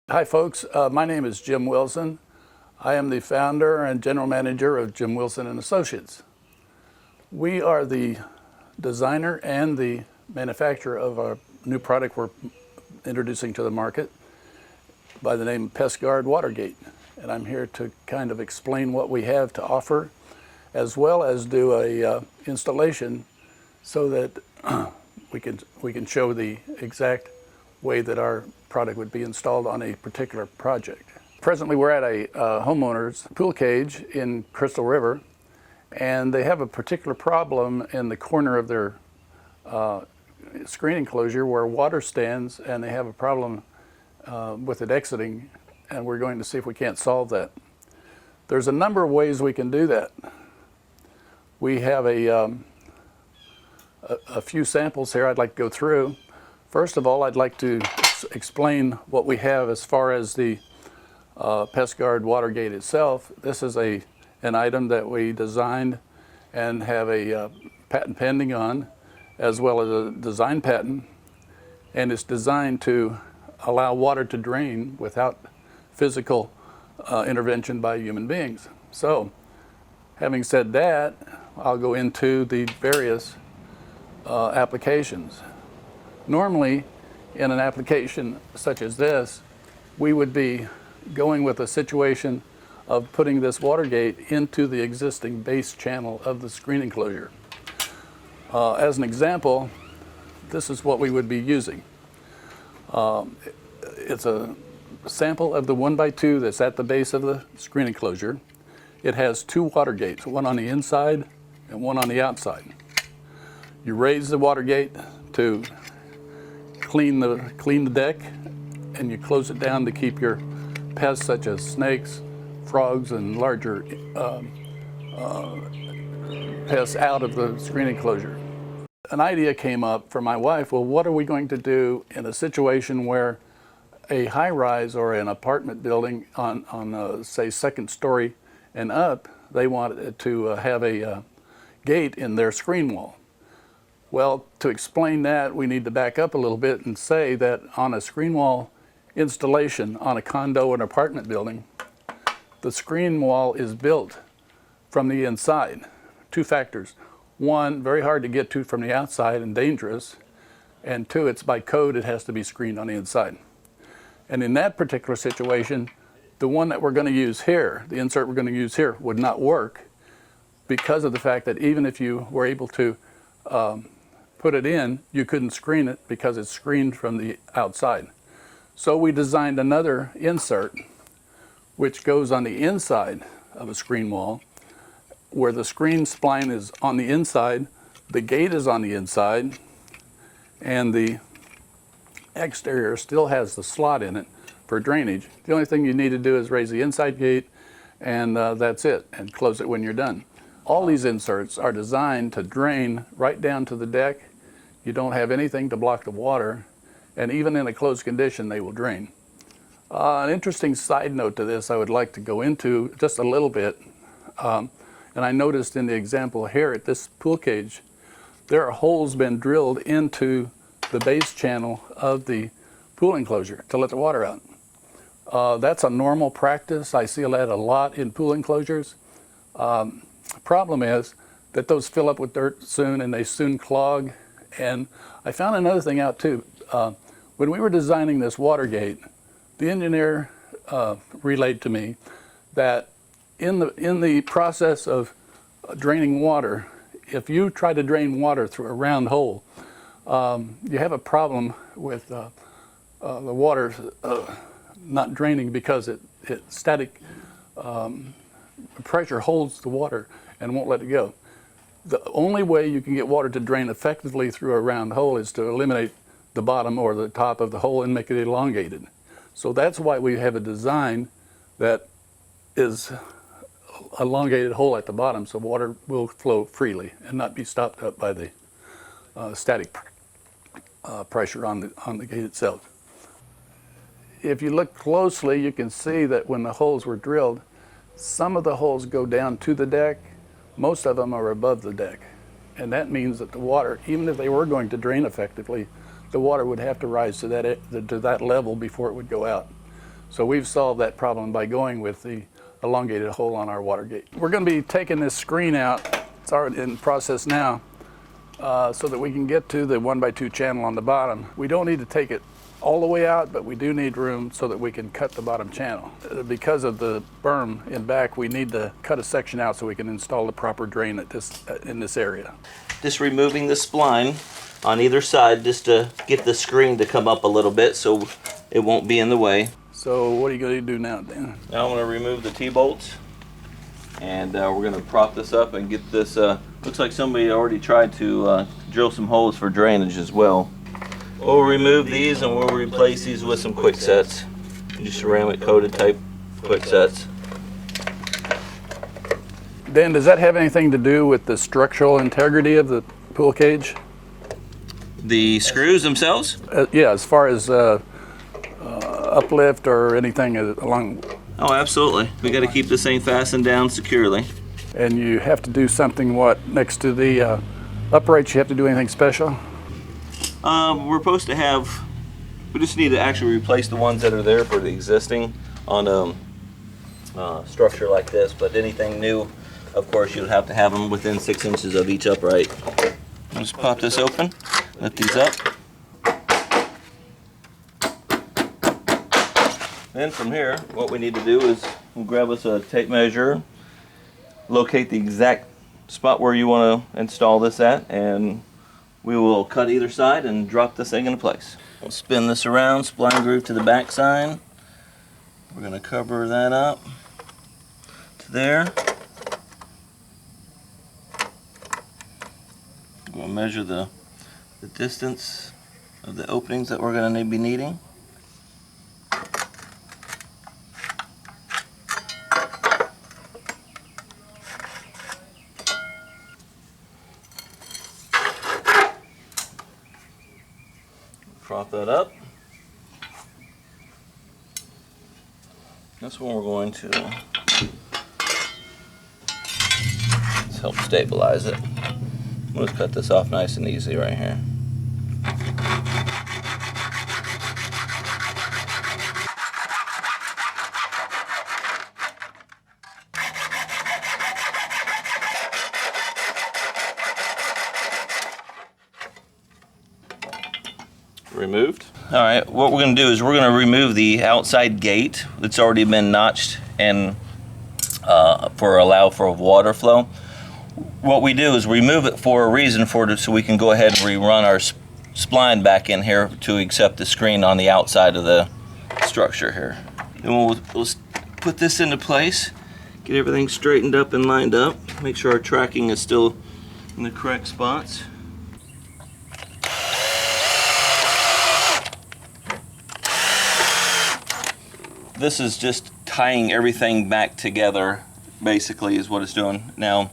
Hi folks, my name is Jim Wilson. I am the founder and general manager of Jim Wilson and Associates. We are the designer and the manufacturer of our new product we're introducing to the market by the name of Pestguard Watergate. And I'm here to kind of explain what we have to offer, as well as do a installation so that we can show the exact way that our product would be installed on a particular project. Presently we're at a homeowner's pool cage in Crystal River, and they have a particular problem in the corner of their screen enclosure where water stands, and they have a problem with it exiting, and we're going to see if we can't solve that. There's a number of ways we can do that. We have a few samples here I'd like to go through. First of all, I'd like to explain what we have as far as the Pestguard Watergate itself. This is an item that we designed and have a patent pending on, as well as a design patent, and it's designed to allow water to drain without physical intervention by human beings. So, having said that, I'll go into the various applications. Normally, in an application such as this, we would be going with a situation of putting this Watergate into the existing base channel of the screen enclosure. As an example, this is what we would be using. It's a sample of the 1x2 that's at the base of the screen enclosure. It has two Watergates, one on the inside and one on the outside. You raise the Watergate to clean the deck, and you close it down to keep your pests such as snakes, frogs, and larger pests out of the screen enclosure. An idea came up for my wife, well, what are we going to do in a situation where a high-rise or an apartment building on say, second story and up, they want to have a gate in their screen wall. Well, to explain that, we need to back up a little bit and say that on a screen wall installation on a condo or an apartment building, the screen wall is built from the inside. Two factors. One, very hard to get to from the outside and dangerous. And two, it's by code, it has to be screened on the inside. And in that particular situation, the one that we're going to use here, the insert we're going to use here, would not work because of the fact that even if you were able to put it in, you couldn't screen it because it's screened from the outside. So we designed another insert which goes on the inside of a screen wall, where the screen spline is on the inside, the gate is on the inside, and the exterior still has the slot in it for drainage. The only thing you need to do is raise the inside gate, and that's it, and close it when you're done. All these inserts are designed to drain right down to the deck. You don't have anything to block the water, and even in a closed condition, they will drain. An interesting side note to this I would like to go into just a little bit, and I noticed in the example here at this pool cage, there are holes been drilled into the base channel of the pool enclosure to let the water out. That's a normal practice. I see that a lot in pool enclosures. Problem is that those fill up with dirt soon, and they soon clog. And I found another thing out too. When we were designing this Watergate, the engineer relayed to me that in the process of draining water, if you try to drain water through a round hole, you have a problem with the water not draining because static pressure holds the water and won't let it go. The only way you can get water to drain effectively through a round hole is to eliminate the bottom or the top of the hole and make it elongated. So that's why we have a design that is elongated hole at the bottom, so water will flow freely and not be stopped up by the static pressure on the gate itself. If you look closely, you can see that when the holes were drilled, some of the holes go down to the deck, most of them are above the deck. And that means that the water, even if they were going to drain effectively, the water would have to rise to that level before it would go out. So we've solved that problem by going with the elongated hole on our Watergate. We're going to be taking this screen out, it's already in process now, so that we can get to the 1x2 channel on the bottom. We don't need to take it all the way out, but we do need room so that we can cut the bottom channel. Because of the berm in back, we need to cut a section out so we can install the proper drain at in this area. Just removing the spline on either side just to get the screen to come up a little bit so it won't be in the way. So what are you going to do now, Dan? Now I'm going to remove the T-bolts, and we're going to prop this up and get this, looks like somebody already tried to drill some holes for drainage as well. We'll remove these and we'll replace these with some quick sets. Just ceramic coated type quick sets. Dan, does that have anything to do with the structural integrity of the pool cage? The screws themselves? Yeah, as far as uplift or anything along. Oh, absolutely. We got to keep this thing fastened down securely. And you have to do something, what, next to the uprights, you have to do anything special? We're supposed to have, we just need to actually replace the ones that are there for the existing on a structure like this, but anything new, of course, you'll have to have them within 6 inches of each upright. Just pop this open, lift these up. Then from here, what we need to do is we'll grab us a tape measure, locate the exact spot where you want to install this at, and we will cut either side and drop this thing into place. We'll spin this around, spline groove to the back side. We're going to cover that up to there. We're going to measure the distance of the openings that we're going to be needing. Prop that up. That's when we're going to let's help stabilize it. We'll just cut this off nice and easy right here. Removed. All right, what we're going to do is we're going to remove the outside gate that's already been notched and allow for water flow. What we do is remove it for a reason so we can go ahead and rerun our spline back in here to accept the screen on the outside of the structure here. Then we'll put this into place, get everything straightened up and lined up, make sure our tracking is still in the correct spots. This is just tying everything back together, basically, is what it's doing. Now,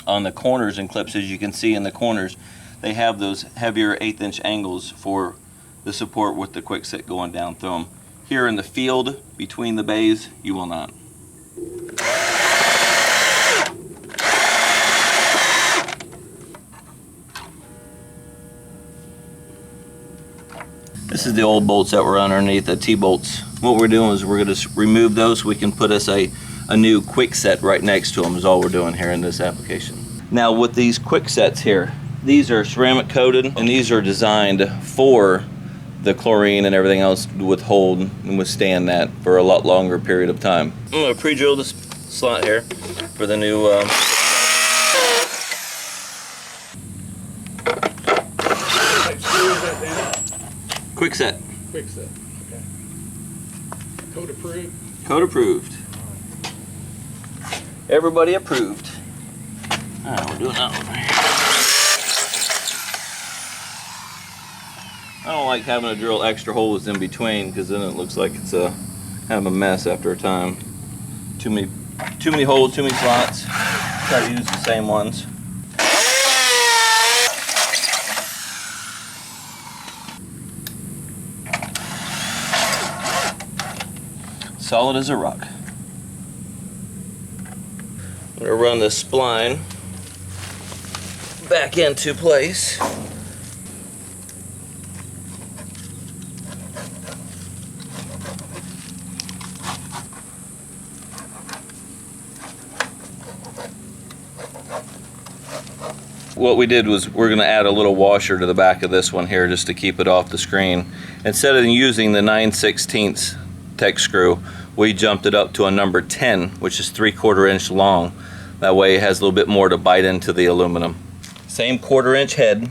on the corners and clips, as you can see in the corners, they have those heavier 1/8" angles for the support with the quick set going down through them. Here in the field, between the bays, you will not. This is the old bolts that were underneath the T-bolts. What we're doing is we're going to remove those so we can put us a new quick set right next to them is all we're doing here in this application. Now with these quick sets here, these are ceramic coated and these are designed for the chlorine and everything else to withhold and withstand that for a lot longer period of time. I'm going to pre-drill this slot here for the new quick set. Quick set, okay. Code approved? Code approved. Everybody approved. Alright, we'll do it that over here. I don't like having to drill extra holes in between because then it looks like it's kind of a mess after a time. Too many holes, too many slots. Try to use the same ones. Solid as a rock. I'm going to run the spline back into place. what we did was we're going to add a little washer to the back of this one here just to keep it off the screen. Instead of using the 9/16 tech screw, we jumped it up to a number 10, which is 3/4 inch long. That way it has a little bit more to bite into the aluminum. Same 1/4 inch head.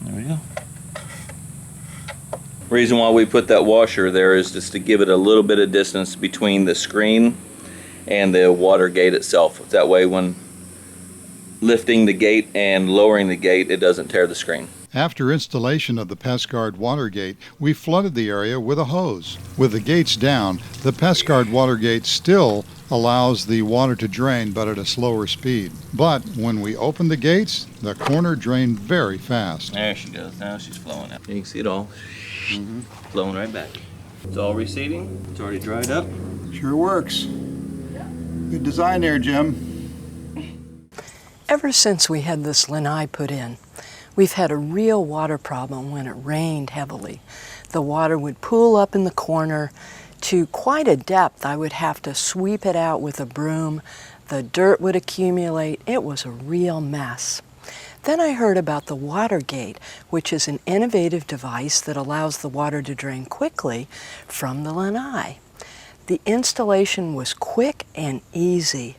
There we go. Reason why we put that washer there is just to give it a little bit of distance between the screen and the water gate itself. That way when lifting the gate and lowering the gate, it doesn't tear the screen. After installation of the Pestguard Watergate, we flooded the area with a hose. With the gates down, the Pestguard Watergate still allows the water to drain, but at a slower speed. But when we opened the gates, the corner drained very fast. There she goes. Now she's flowing out. You can see it all flowing right back. It's all receding. It's already dried up. Sure works. Good design there, Jim. Ever since we had this lanai put in, we've had a real water problem when it rained heavily. The water would pool up in the corner to quite a depth. I would have to sweep it out with a broom. The dirt would accumulate. It was a real mess. Then I heard about the Watergate, which is an innovative device that allows the water to drain quickly from the lanai. The installation was quick and easy.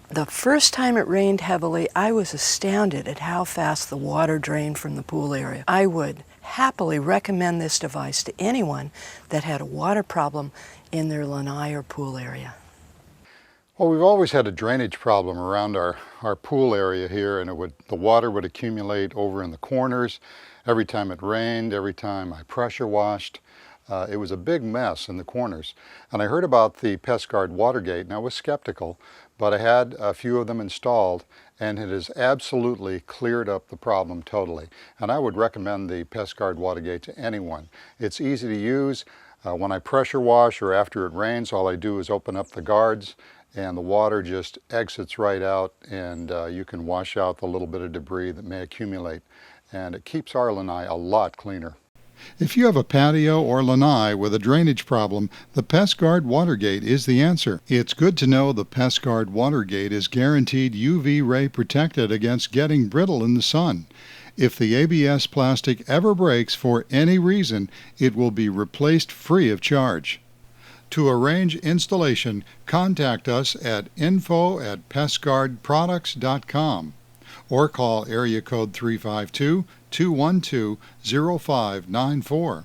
The first time it rained heavily, I was astounded at how fast the water drained from the pool area. I would happily recommend this device to anyone that had a water problem in their lanai or pool area. Well, we've always had a drainage problem around our pool area here, and the water would accumulate over in the corners every time it rained, every time I pressure washed. It was a big mess in the corners. And I heard about the Pestguard Watergate, and I was skeptical, but I had a few of them installed, and it has absolutely cleared up the problem totally. And I would recommend the Pestguard Watergate to anyone. It's easy to use. When I pressure wash or after it rains, all I do is open up the guards, and the water just exits right out, and you can wash out the little bit of debris that may accumulate. And it keeps our lanai a lot cleaner. If you have a patio or lanai with a drainage problem, the Pestguard Watergate is the answer. It's good to know the Pestguard Watergate is guaranteed UV ray protected against getting brittle in the sun. If the ABS plastic ever breaks for any reason, it will be replaced free of charge. To arrange installation, contact us at info@pestguardproducts.com or call area code 352-212-0594.